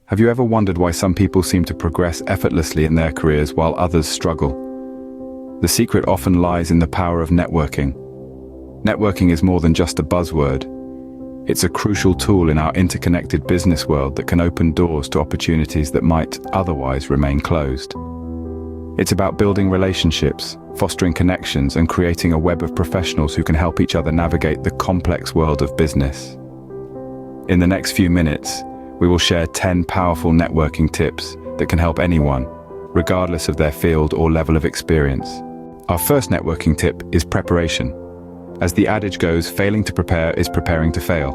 Have you ever wondered why some people seem to progress effortlessly in their careers while others struggle? The secret often lies in the power of networking. Networking is more than just a buzzword. It's a crucial tool in our interconnected business world that can open doors to opportunities that might otherwise remain closed. It's about building relationships, fostering connections, and creating a web of professionals who can help each other navigate the complex world of business. In the next few minutes, we will share 10 powerful networking tips that can help anyone, regardless of their field or level of experience. Our first networking tip is preparation. As the adage goes, failing to prepare is preparing to fail.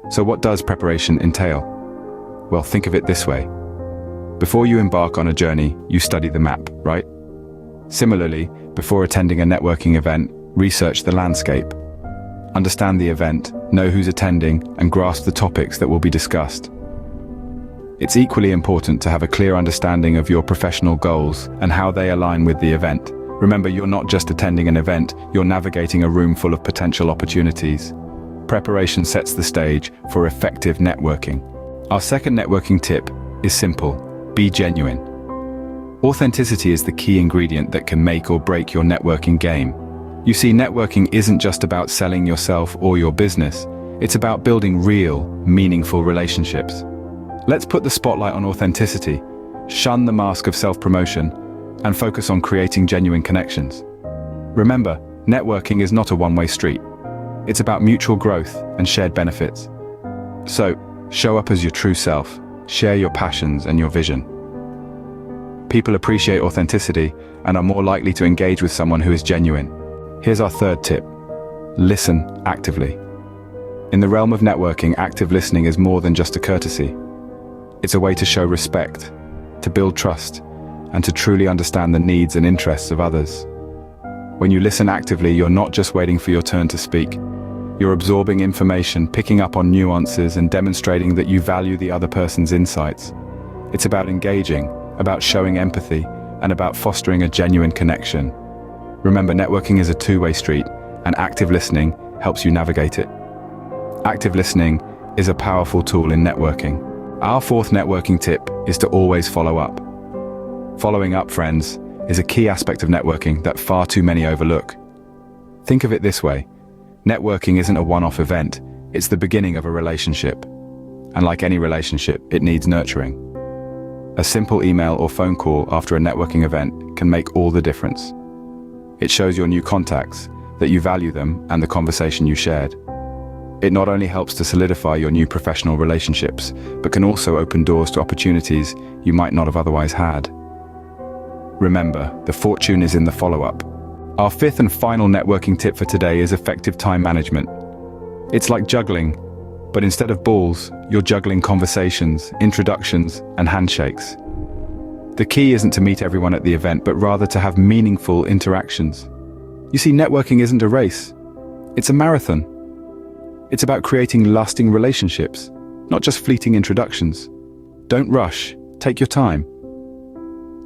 So what does preparation entail? Well, think of it this way. Before you embark on a journey, you study the map, right? Similarly, before attending a networking event, research the landscape. Understand the event, know who's attending, and grasp the topics that will be discussed. It's equally important to have a clear understanding of your professional goals and how they align with the event. Remember, you're not just attending an event, you're navigating a room full of potential opportunities. Preparation sets the stage for effective networking. Our second networking tip is simple: be genuine. Authenticity is the key ingredient that can make or break your networking game. You see, networking isn't just about selling yourself or your business, it's about building real, meaningful relationships. Let's put the spotlight on authenticity, shun the mask of self-promotion, and focus on creating genuine connections. Remember, networking is not a one-way street. It's about mutual growth and shared benefits. So, show up as your true self, share your passions and your vision. People appreciate authenticity and are more likely to engage with someone who is genuine. Here's our third tip: listen actively. In the realm of networking, active listening is more than just a courtesy. It's a way to show respect, to build trust, and to truly understand the needs and interests of others. When you listen actively, you're not just waiting for your turn to speak. You're absorbing information, picking up on nuances, and demonstrating that you value the other person's insights. It's about engaging, about showing empathy, and about fostering a genuine connection. Remember, networking is a two-way street, and active listening helps you navigate it. Active listening is a powerful tool in networking. Our fourth networking tip is to always follow up. Following up, friends, is a key aspect of networking that far too many overlook. Think of it this way: networking isn't a one-off event, it's the beginning of a relationship. And like any relationship, it needs nurturing. A simple email or phone call after a networking event can make all the difference. It shows your new contacts that you value them and the conversation you shared. It not only helps to solidify your new professional relationships, but can also open doors to opportunities you might not have otherwise had. Remember, the fortune is in the follow-up. Our fifth and final networking tip for today is effective time management. It's like juggling, but instead of balls, you're juggling conversations, introductions, and handshakes. The key isn't to meet everyone at the event, but rather to have meaningful interactions. You see, networking isn't a race, it's a marathon. It's about creating lasting relationships, not just fleeting introductions. Don't rush, take your time.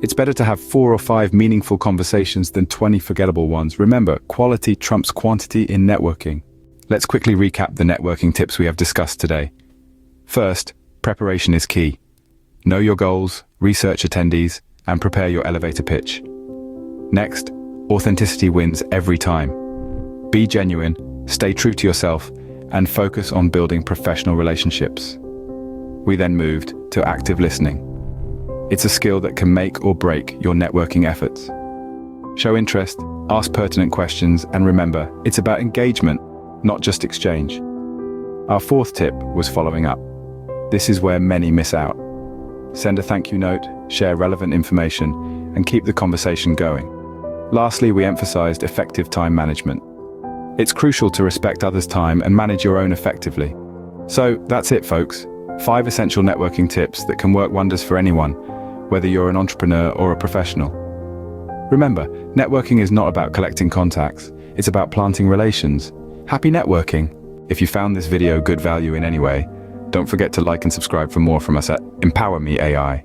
It's better to have 4 or 5 meaningful conversations than 20 forgettable ones. Remember, quality trumps quantity in networking. Let's quickly recap the networking tips we have discussed today. First, preparation is key. Know your goals, research attendees, and prepare your elevator pitch. Next, authenticity wins every time. Be genuine, stay true to yourself, and focus on building professional relationships. We then moved to active listening. It's a skill that can make or break your networking efforts. Show interest, ask pertinent questions, and remember, it's about engagement, not just exchange. Our fourth tip was following up. This is where many miss out. Send a thank you note, share relevant information, and keep the conversation going. Lastly, we emphasized effective time management. It's crucial to respect others' time and manage your own effectively. So that's it, folks. 5 essential networking tips that can work wonders for anyone, whether you're an entrepreneur or a professional. Remember, networking is not about collecting contacts, it's about planting relations. Happy networking! If you found this video good value in any way, don't forget to like and subscribe for more from us at Empower Me AI.